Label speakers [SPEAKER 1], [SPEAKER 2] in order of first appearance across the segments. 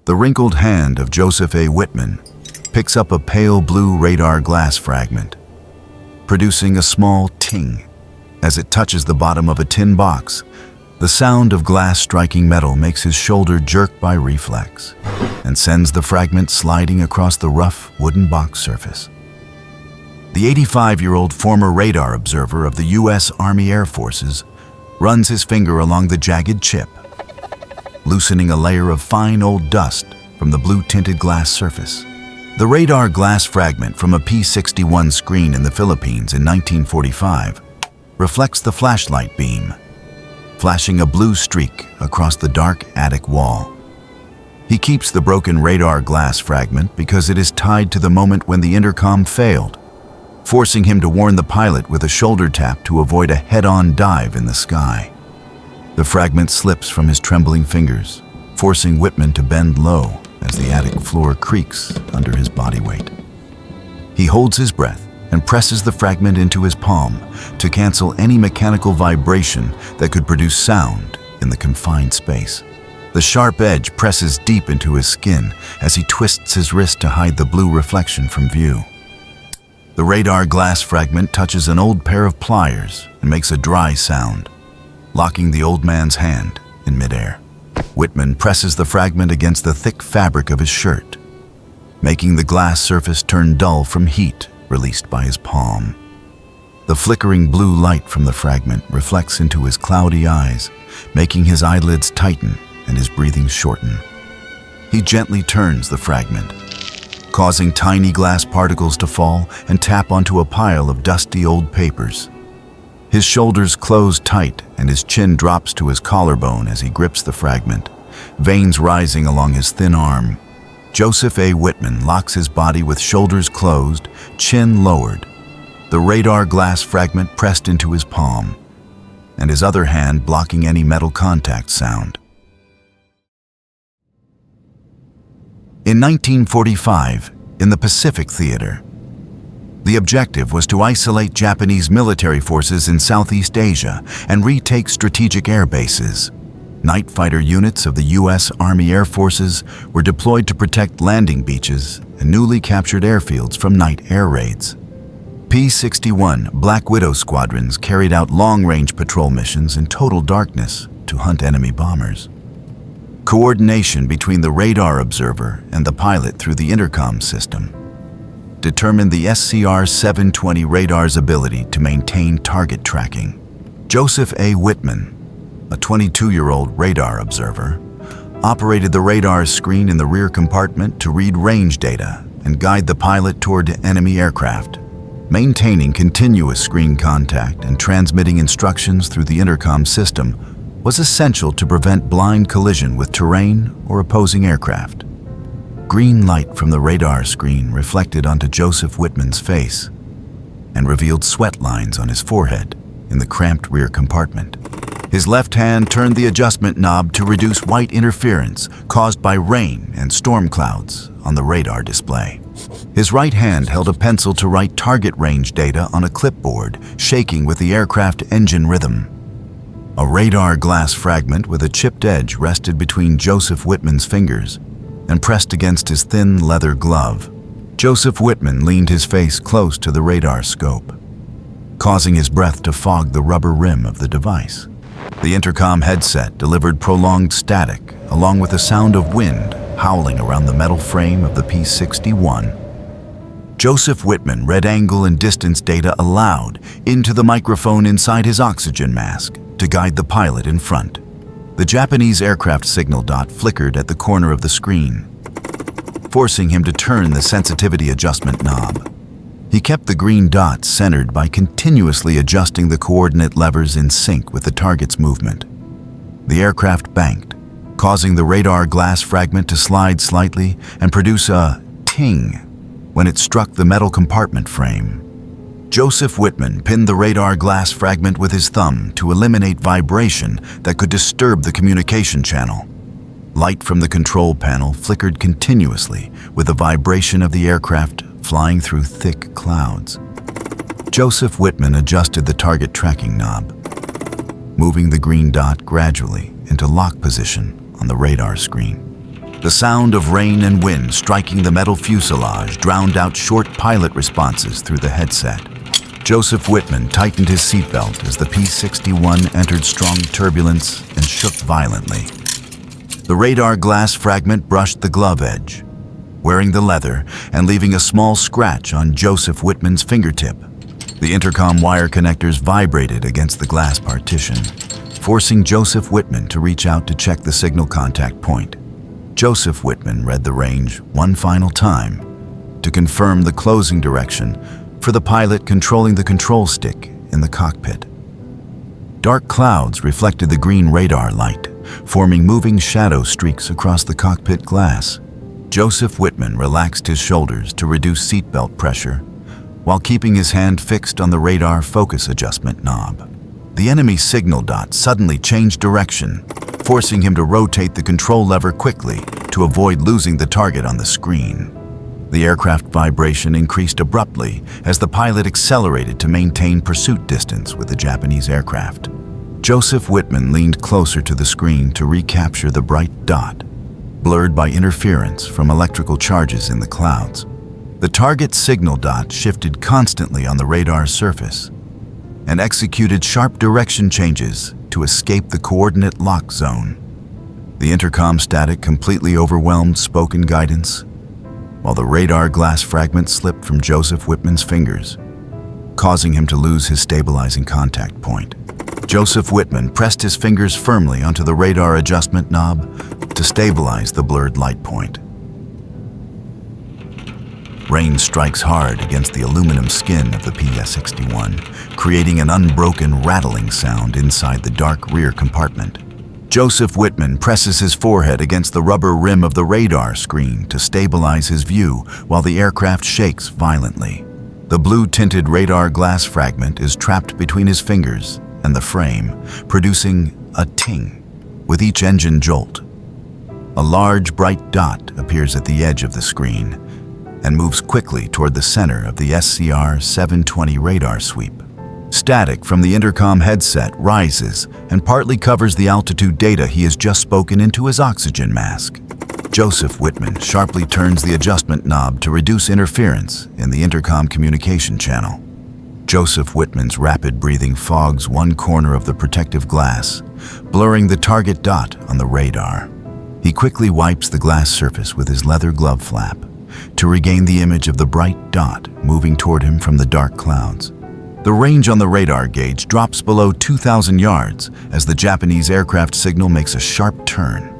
[SPEAKER 1] The wrinkled hand of Joseph A. Whitman picks up a pale blue radar glass fragment, producing a small ting as it touches the bottom of a tin box. The sound of glass striking metal makes his shoulder jerk by reflex and sends the fragment sliding across the rough wooden box surface. The 85-year-old former radar observer of the U.S. Army Air Forces runs his finger along the jagged chip, loosening a layer of fine old dust from the blue-tinted glass surface. The radar glass fragment from a P-61 screen in the Philippines in 1945 reflects the flashlight beam, flashing a blue streak across the dark attic wall. He keeps the broken radar glass fragment because it is tied to the moment when the intercom failed, forcing him to warn the pilot with a shoulder tap to avoid a head-on dive in the sky. The fragment slips from his trembling fingers, forcing Whitman to bend low as the attic floor creaks under his body weight. He holds his breath and presses the fragment into his palm to cancel any mechanical vibration that could produce sound in the confined space. The sharp edge presses deep into his skin as he twists his wrist to hide the blue reflection from view. The radar glass fragment touches an old pair of pliers and makes a dry sound, locking the old man's hand in midair. Whitman presses the fragment against the thick fabric of his shirt, making the glass surface turn dull from heat released by his palm. The flickering blue light from the fragment reflects into his cloudy eyes, making his eyelids tighten and his breathing shorten. He gently turns the fragment, causing tiny glass particles to fall and tap onto a pile of dusty old papers. His shoulders close tight and his chin drops to his collarbone as he grips the fragment, veins rising along his thin arm. Joseph A. Whitman locks his body with shoulders closed, chin lowered, the radar glass fragment pressed into his palm, and his other hand blocking any metal contact sound. In 1945, in the Pacific Theater, the objective was to isolate Japanese military forces in Southeast Asia and retake strategic air bases. Night fighter units of the U.S. Army Air Forces were deployed to protect landing beaches and newly captured airfields from night air raids. P-61 Black Widow squadrons carried out long-range patrol missions in total darkness to hunt enemy bombers. Coordination between the radar observer and the pilot through the intercom system determined the SCR-720 radar's ability to maintain target tracking. Joseph A. Whitman, a 22-year-old radar observer, operated the radar screen in the rear compartment to read range data and guide the pilot toward enemy aircraft. Maintaining continuous screen contact and transmitting instructions through the intercom system was essential to prevent blind collision with terrain or opposing aircraft. Green light from the radar screen reflected onto Joseph Whitman's face and revealed sweat lines on his forehead in the cramped rear compartment. His left hand turned the adjustment knob to reduce white interference caused by rain and storm clouds on the radar display. His right hand held a pencil to write target range data on a clipboard, shaking with the aircraft engine rhythm. A radar glass fragment with a chipped edge rested between Joseph Whitman's fingers and pressed against his thin leather glove. Joseph Whitman leaned his face close to the radar scope, causing his breath to fog the rubber rim of the device. The intercom headset delivered prolonged static, along with the sound of wind howling around the metal frame of the P-61. Joseph Whitman read angle and distance data aloud into the microphone inside his oxygen mask to guide the pilot in front. The Japanese aircraft signal dot flickered at the corner of the screen, forcing him to turn the sensitivity adjustment knob. He kept the green dot centered by continuously adjusting the coordinate levers in sync with the target's movement. The aircraft banked, causing the radar glass fragment to slide slightly and produce a ting when it struck the metal compartment frame. Joseph Whitman pinned the radar glass fragment with his thumb to eliminate vibration that could disturb the communication channel. Light from the control panel flickered continuously with the vibration of the aircraft flying through thick clouds. Joseph Whitman adjusted the target tracking knob, moving the green dot gradually into lock position on the radar screen. The sound of rain and wind striking the metal fuselage drowned out short pilot responses through the headset. Joseph Whitman tightened his seatbelt as the P-61 entered strong turbulence and shook violently. The radar glass fragment brushed the glove edge, wearing the leather and leaving a small scratch on Joseph Whitman's fingertip. The intercom wire connectors vibrated against the glass partition, forcing Joseph Whitman to reach out to check the signal contact point. Joseph Whitman read the range one final time to confirm the closing direction for the pilot controlling the control stick in the cockpit. Dark clouds reflected the green radar light, forming moving shadow streaks across the cockpit glass. Joseph Whitman relaxed his shoulders to reduce seatbelt pressure, while keeping his hand fixed on the radar focus adjustment knob. The enemy signal dot suddenly changed direction, forcing him to rotate the control lever quickly to avoid losing the target on the screen. The aircraft vibration increased abruptly as the pilot accelerated to maintain pursuit distance with the Japanese aircraft. Joseph Whitman leaned closer to the screen to recapture the bright dot, blurred by interference from electrical charges in the clouds. The target signal dot shifted constantly on the radar surface and executed sharp direction changes to escape the coordinate lock zone. The intercom static completely overwhelmed spoken guidance, while the radar glass fragment slipped from Joseph Whitman's fingers, causing him to lose his stabilizing contact point. Joseph Whitman pressed his fingers firmly onto the radar adjustment knob to stabilize the blurred light point. Rain strikes hard against the aluminum skin of the PS-61, creating an unbroken rattling sound inside the dark rear compartment. Joseph Whitman presses his forehead against the rubber rim of the radar screen to stabilize his view while the aircraft shakes violently. The blue-tinted radar glass fragment is trapped between his fingers and the frame, producing a ting with each engine jolt. A large, bright dot appears at the edge of the screen and moves quickly toward the center of the SCR-720 radar sweep. Static from the intercom headset rises and partly covers the altitude data he has just spoken into his oxygen mask. Joseph Whitman sharply turns the adjustment knob to reduce interference in the intercom communication channel. Joseph Whitman's rapid breathing fogs one corner of the protective glass, blurring the target dot on the radar. He quickly wipes the glass surface with his leather glove flap to regain the image of the bright dot moving toward him from the dark clouds. The range on the radar gauge drops below 2,000 yards as the Japanese aircraft signal makes a sharp turn.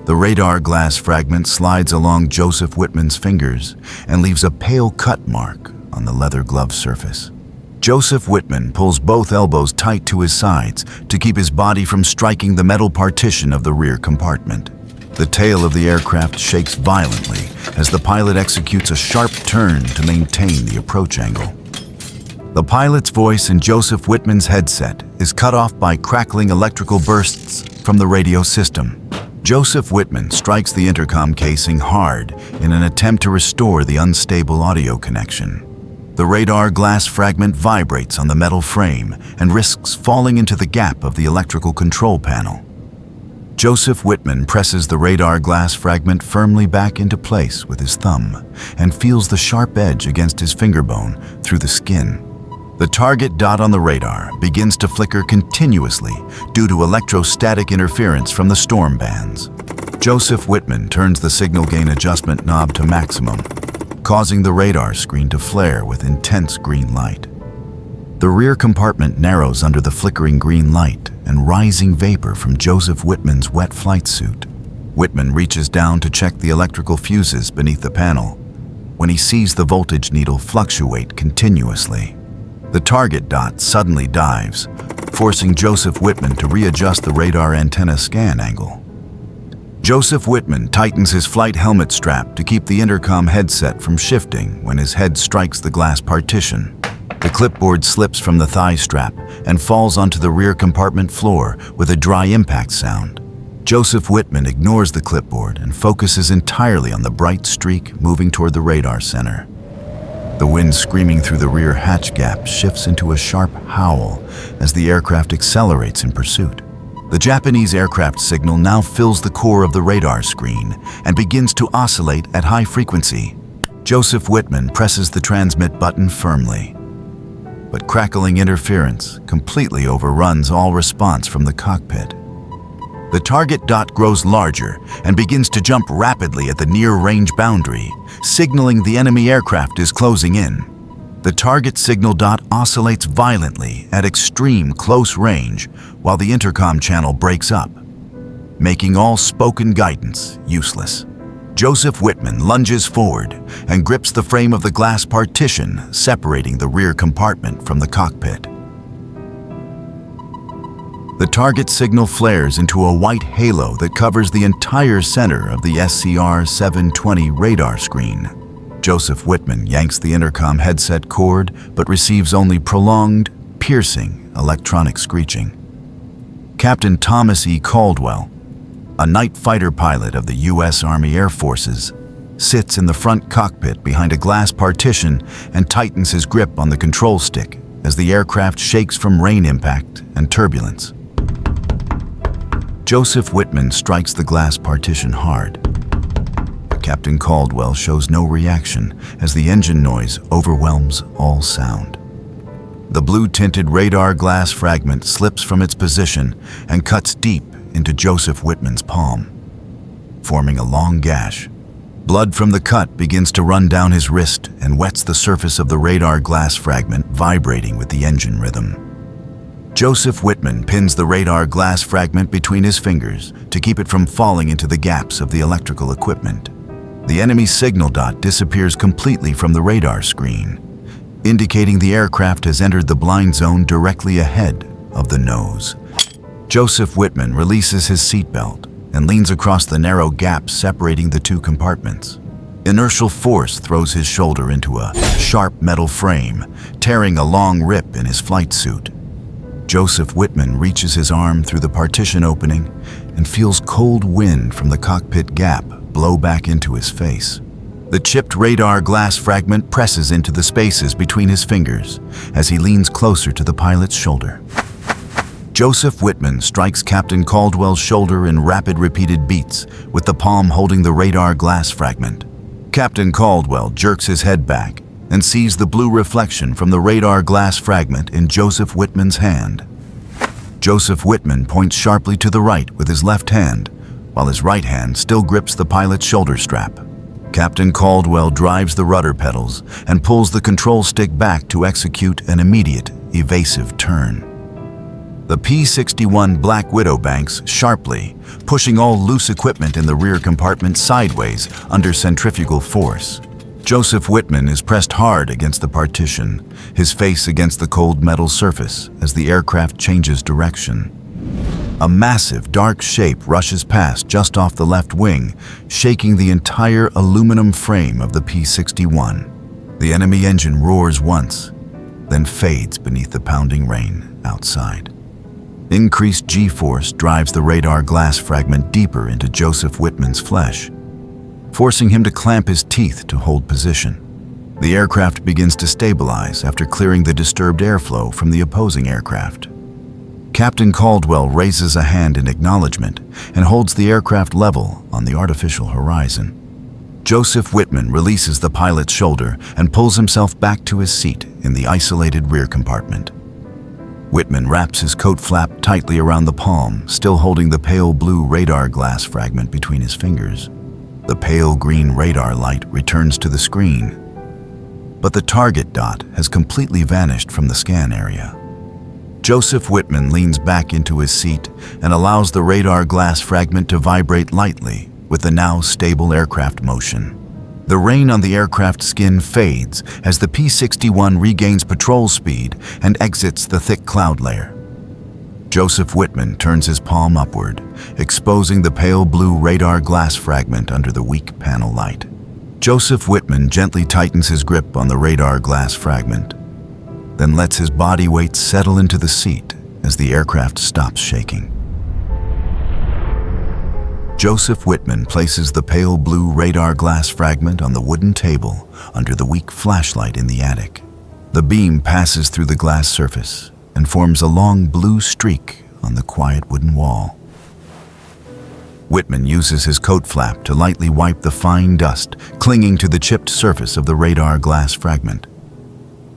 [SPEAKER 1] The radar glass fragment slides along Joseph Whitman's fingers and leaves a pale cut mark on the leather glove surface. Joseph Whitman pulls both elbows tight to his sides to keep his body from striking the metal partition of the rear compartment. The tail of the aircraft shakes violently as the pilot executes a sharp turn to maintain the approach angle. The pilot's voice in Joseph Whitman's headset is cut off by crackling electrical bursts from the radio system. Joseph Whitman strikes the intercom casing hard in an attempt to restore the unstable audio connection. The radar glass fragment vibrates on the metal frame and risks falling into the gap of the electrical control panel. Joseph Whitman presses the radar glass fragment firmly back into place with his thumb and feels the sharp edge against his finger bone through the skin. The target dot on the radar begins to flicker continuously due to electrostatic interference from the storm bands. Joseph Whitman turns the signal gain adjustment knob to maximum, causing the radar screen to flare with intense green light. The rear compartment narrows under the flickering green light and rising vapor from Joseph Whitman's wet flight suit. Whitman reaches down to check the electrical fuses beneath the panel when he sees the voltage needle fluctuate continuously. The target dot suddenly dives, forcing Joseph Whitman to readjust the radar antenna scan angle. Joseph Whitman tightens his flight helmet strap to keep the intercom headset from shifting when his head strikes the glass partition. The clipboard slips from the thigh strap and falls onto the rear compartment floor with a dry impact sound. Joseph Whitman ignores the clipboard and focuses entirely on the bright streak moving toward the radar center. The wind screaming through the rear hatch gap shifts into a sharp howl as the aircraft accelerates in pursuit. The Japanese aircraft signal now fills the core of the radar screen and begins to oscillate at high frequency. Joseph Whitman presses the transmit button firmly, but crackling interference completely overruns all response from the cockpit. The target dot grows larger and begins to jump rapidly at the near-range boundary, signaling the enemy aircraft is closing in. The target signal dot oscillates violently at extreme close range while the intercom channel breaks up, making all spoken guidance useless. Joseph Whitman lunges forward and grips the frame of the glass partition separating the rear compartment from the cockpit. The target signal flares into a white halo that covers the entire center of the SCR-720 radar screen. Joseph Whitman yanks the intercom headset cord but receives only prolonged, piercing electronic screeching. Captain Thomas E. Caldwell, a night fighter pilot of the U.S. Army Air Forces, sits in the front cockpit behind a glass partition and tightens his grip on the control stick as the aircraft shakes from rain impact and turbulence. Joseph Whitman strikes the glass partition hard. Captain Caldwell shows no reaction as the engine noise overwhelms all sound. The blue-tinted radar glass fragment slips from its position and cuts deep into Joseph Whitman's palm, forming a long gash. Blood from the cut begins to run down his wrist and wets the surface of the radar glass fragment, vibrating with the engine rhythm. Joseph Whitman pins the radar glass fragment between his fingers to keep it from falling into the gaps of the electrical equipment. The enemy signal dot disappears completely from the radar screen, indicating the aircraft has entered the blind zone directly ahead of the nose. Joseph Whitman releases his seatbelt and leans across the narrow gap separating the two compartments. Inertial force throws his shoulder into a sharp metal frame, tearing a long rip in his flight suit. Joseph Whitman reaches his arm through the partition opening and feels cold wind from the cockpit gap blow back into his face. The chipped radar glass fragment presses into the spaces between his fingers as he leans closer to the pilot's shoulder. Joseph Whitman strikes Captain Caldwell's shoulder in rapid repeated beats, with the palm holding the radar glass fragment. Captain Caldwell jerks his head back and sees the blue reflection from the radar glass fragment in Joseph Whitman's hand. Joseph Whitman points sharply to the right with his left hand, while his right hand still grips the pilot's shoulder strap. Captain Caldwell drives the rudder pedals and pulls the control stick back to execute an immediate, evasive turn. The P-61 Black Widow banks sharply, pushing all loose equipment in the rear compartment sideways under centrifugal force. Joseph Whitman is pressed hard against the partition, his face against the cold metal surface as the aircraft changes direction. A massive, dark shape rushes past just off the left wing, shaking the entire aluminum frame of the P-61. The enemy engine roars once, then fades beneath the pounding rain outside. Increased G-force drives the radar glass fragment deeper into Joseph Whitman's flesh, forcing him to clamp his teeth to hold position. The aircraft begins to stabilize after clearing the disturbed airflow from the opposing aircraft. Captain Caldwell raises a hand in acknowledgement and holds the aircraft level on the artificial horizon. Joseph Whitman releases the pilot's shoulder and pulls himself back to his seat in the isolated rear compartment. Whitman wraps his coat flap tightly around the palm, still holding the pale blue radar glass fragment between his fingers. The pale green radar light returns to the screen, but the target dot has completely vanished from the scan area. Joseph Whitman leans back into his seat and allows the radar glass fragment to vibrate lightly with the now stable aircraft motion. The rain on the aircraft's skin fades as the P-61 regains patrol speed and exits the thick cloud layer. Joseph Whitman turns his palm upward, exposing the pale blue radar glass fragment under the weak panel light. Joseph Whitman gently tightens his grip on the radar glass fragment, then lets his body weight settle into the seat as the aircraft stops shaking. Joseph Whitman places the pale blue radar glass fragment on the wooden table under the weak flashlight in the attic. The beam passes through the glass surface and forms a long blue streak on the quiet wooden wall. Whitman uses his coat flap to lightly wipe the fine dust clinging to the chipped surface of the radar glass fragment.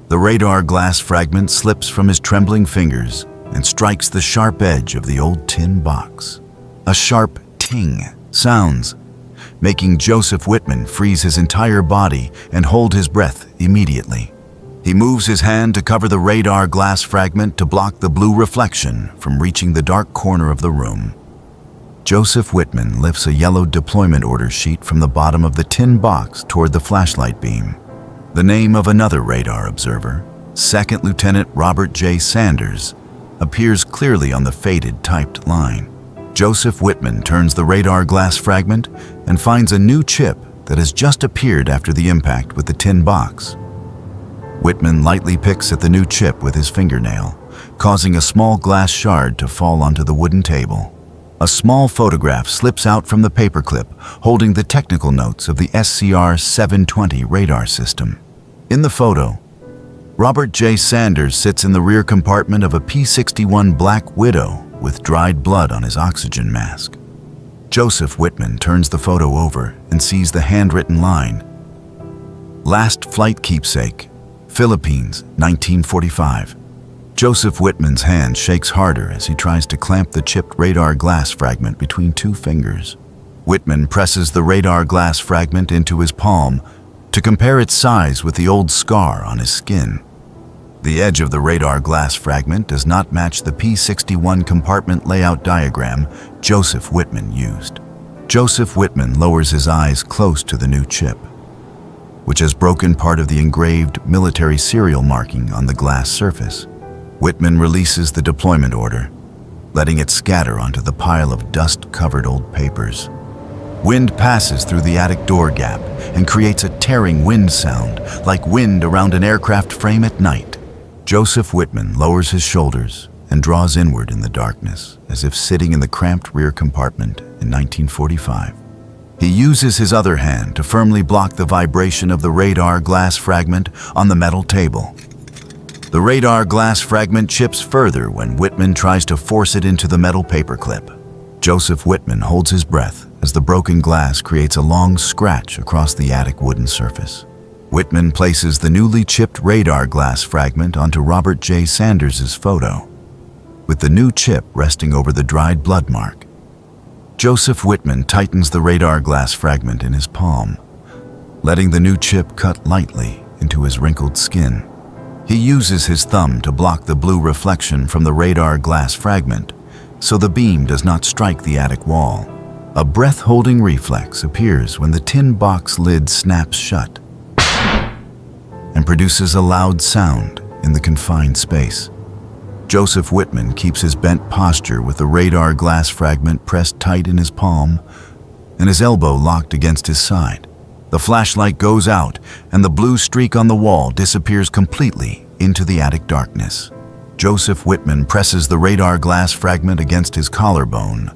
[SPEAKER 1] The radar glass fragment slips from his trembling fingers and strikes the sharp edge of the old tin box. A sharp ting sounds, making Joseph Whitman freeze his entire body and hold his breath immediately. He moves his hand to cover the radar glass fragment to block the blue reflection from reaching the dark corner of the room. Joseph Whitman lifts a yellow deployment order sheet from the bottom of the tin box toward the flashlight beam. The name of another radar observer, Second Lieutenant Robert J. Sanders, appears clearly on the faded typed line. Joseph Whitman turns the radar glass fragment and finds a new chip that has just appeared after the impact with the tin box. Whitman lightly picks at the new chip with his fingernail, causing a small glass shard to fall onto the wooden table. A small photograph slips out from the paperclip, holding the technical notes of the SCR-720 radar system. In the photo, Robert J. Sanders sits in the rear compartment of a P-61 Black Widow with dried blood on his oxygen mask. Joseph Whitman turns the photo over and sees the handwritten line, "Last flight keepsake, Philippines, 1945. Joseph Whitman's hand shakes harder as he tries to clamp the chipped radar glass fragment between two fingers. Whitman presses the radar glass fragment into his palm to compare its size with the old scar on his skin. The edge of the radar glass fragment does not match the P-61 compartment layout diagram Joseph Whitman used. Joseph Whitman lowers his eyes close to the new chip, which has broken part of the engraved military serial marking on the glass surface. Whitman releases the deployment order, letting it scatter onto the pile of dust-covered old papers. Wind passes through the attic door gap and creates a tearing wind sound, like wind around an aircraft frame at night. Joseph Whitman lowers his shoulders and draws inward in the darkness, as if sitting in the cramped rear compartment in 1945. He uses his other hand to firmly block the vibration of the radar glass fragment on the metal table. The radar glass fragment chips further when Whitman tries to force it into the metal paperclip. Joseph Whitman holds his breath as the broken glass creates a long scratch across the attic wooden surface. Whitman places the newly chipped radar glass fragment onto Robert J. Sanders' photo, with the new chip resting over the dried blood mark. Joseph Whitman tightens the radar glass fragment in his palm, letting the new chip cut lightly into his wrinkled skin. He uses his thumb to block the blue reflection from the radar glass fragment, so the beam does not strike the attic wall. A breath-holding reflex appears when the tin box lid snaps shut and produces a loud sound in the confined space. Joseph Whitman keeps his bent posture with the radar glass fragment pressed tight in his palm and his elbow locked against his side. The flashlight goes out and the blue streak on the wall disappears completely into the attic darkness. Joseph Whitman presses the radar glass fragment against his collarbone,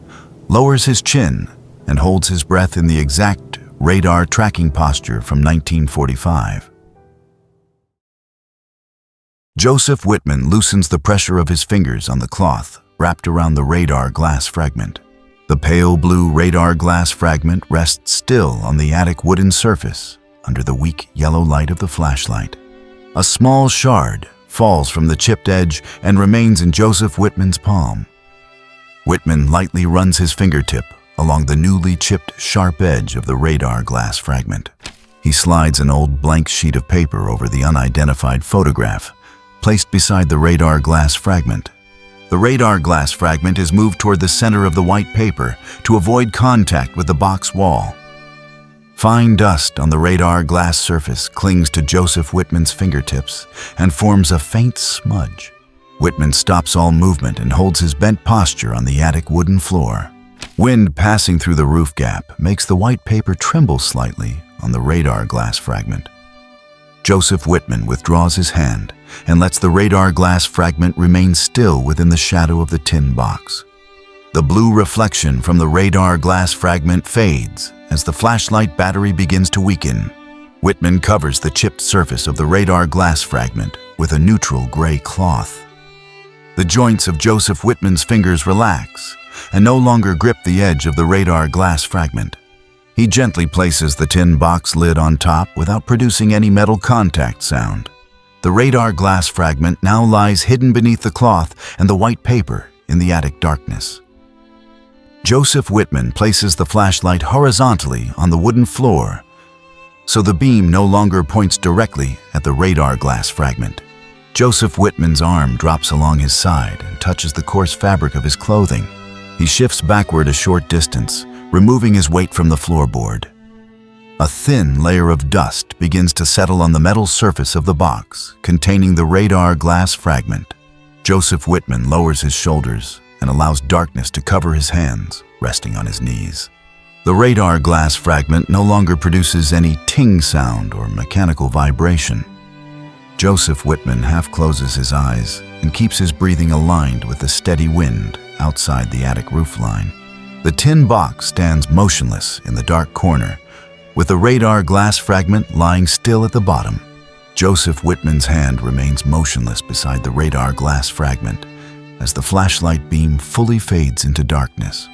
[SPEAKER 1] lowers his chin, and holds his breath in the exact radar tracking posture from 1945. Joseph Whitman loosens the pressure of his fingers on the cloth wrapped around the radar glass fragment. The pale blue radar glass fragment rests still on the attic wooden surface under the weak yellow light of the flashlight. A small shard falls from the chipped edge and remains in Joseph Whitman's palm. Whitman lightly runs his fingertip along the newly chipped sharp edge of the radar glass fragment. He slides an old blank sheet of paper over the unidentified photograph placed beside the radar glass fragment. The radar glass fragment is moved toward the center of the white paper to avoid contact with the box wall. Fine dust on the radar glass surface clings to Joseph Whitman's fingertips and forms a faint smudge. Whitman stops all movement and holds his bent posture on the attic wooden floor. Wind passing through the roof gap makes the white paper tremble slightly on the radar glass fragment. Joseph Whitman withdraws his hand and lets the radar glass fragment remain still within the shadow of the tin box. The blue reflection from the radar glass fragment fades as the flashlight battery begins to weaken. Whitman covers the chipped surface of the radar glass fragment with a neutral gray cloth. The joints of Joseph Whitman's fingers relax and no longer grip the edge of the radar glass fragment. He gently places the tin box lid on top without producing any metal contact sound. The radar glass fragment now lies hidden beneath the cloth and the white paper in the attic darkness. Joseph Whitman places the flashlight horizontally on the wooden floor, so the beam no longer points directly at the radar glass fragment. Joseph Whitman's arm drops along his side and touches the coarse fabric of his clothing. He shifts backward a short distance, removing his weight from the floorboard. A thin layer of dust begins to settle on the metal surface of the box containing the radar glass fragment. Joseph Whitman lowers his shoulders and allows darkness to cover his hands, resting on his knees. The radar glass fragment no longer produces any ting sound or mechanical vibration. Joseph Whitman half closes his eyes and keeps his breathing aligned with the steady wind outside the attic roofline. The tin box stands motionless in the dark corner, with the radar glass fragment lying still at the bottom. Joseph Whitman's hand remains motionless beside the radar glass fragment as the flashlight beam fully fades into darkness.